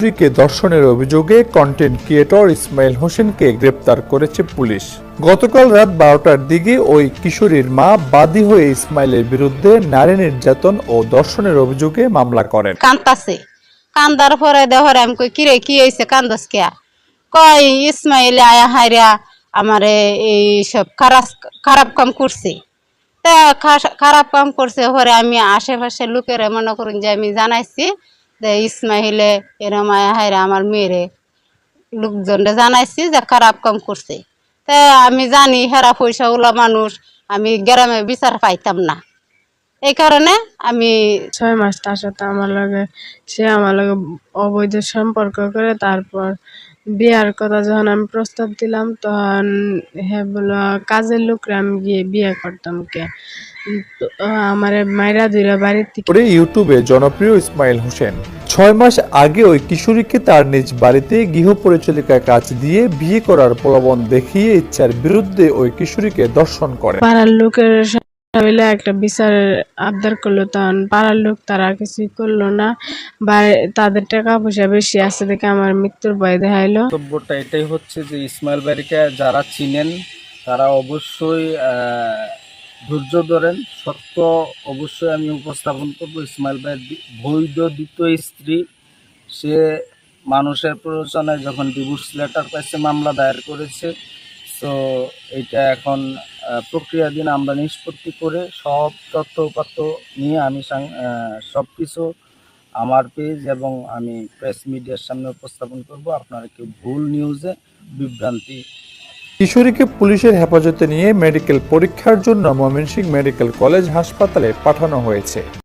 স্ত্রীকে ধর্ষণের অভিযোগে কন্টেন্ট ক্রিয়েটর ইসমাইল হোসেনকে গ্রেপ্তার করেছে পুলিশ। গতকাল রাত 12টার দিকে ওই কিশোরীর মা বাদী হয়ে ইসমাইলের বিরুদ্ধে নারী নির্যাতন ও ধর্ষণের অভিযোগে মামলা করেন। কান্দাছে, কান্দার পরে দেহরে আমি কই কিরে কি হয়েছে কান্দাস কে? কয় ইসমাইল আয়া হাইরা আমারে এই সব খারাপ কাম করছে। তা খারাপ কাম করছে পরে আমি আশেপাশে লোকেরা মনে করুন যে আমি জানাইছি যে ইসমাইলে এরম আয়া হাইরা আমার মেয়েরে লোকজনরে জানাইছি যে খারাপ কাম করছে। তা আমি জানি হেরা পয়সা ওলা মানুষ, আমি গ্রামে বিচার পাইতাম না, এই কারণে আমি 6 মাস তার সাথে সে আমার লগে অবৈধ সম্পর্ক করে। তারপর বিয়ার কথা যখন আমি প্রস্তাব দিলাম তখন হ্যাঁ বললো কাজের লোকরা আমি গিয়ে বিয়ে করতাম কে। আমার মাইরা ধুইরা বাড়ির থেকে ইউটিউবে জনপ্রিয় ইসমাইল হোসেন 6 মাস আগে ওই কিশোরীকে তার নিজ বাড়িতে গৃহ পরিচালিকার কাজ দিয়ে বিয়ে করার প্রলোভন দেখিয়ে ইচ্ছার বিরুদ্ধে ওই কিশোরীকে ধর্ষণ করেন। পাড়ার লোকের মিলে একটা বিচারের আবদার করলো, তখন পাড়ার লোক তারা কিছুই করলো না। তাদের টাকা পয়সা বেশি আছে দেখে আমার মৃত্যুর ভয় দেখাইলো। বক্তব্যটা এটাই হচ্ছে যে ইসমাইল ভাইকে যারা চিনেন তারা অবশ্যই ধৈর্য ধরেন। সত্য অবশ্যই আমি উপস্থাপন করব। ইসমাইল ভাইয়ের বৈধ দ্বিতীয় স্ত্রী, সে মানুষের প্ররোচনায় যখন ডিভোর্স লেটার পাইছে মামলা দায়ের করেছে। তো এইটা এখন প্রক্রিয়াধীন, আমরা নিষ্পত্তি করে সব তথ্য উপাত্ত নিয়ে আমি সব কিছু আমার পেজ এবং আমি প্রেস মিডিয়ার সামনে উপস্থাপন করব। আপনারা কেউ ভুল নিউজে বিভ্রান্তি। কিশোরীকে পুলিশের হেফাজতে নিয়ে মেডিকেল পরীক্ষার জন্য ময়মনসিংহ মেডিকেল কলেজ হাসপাতালে পাঠানো হয়েছে।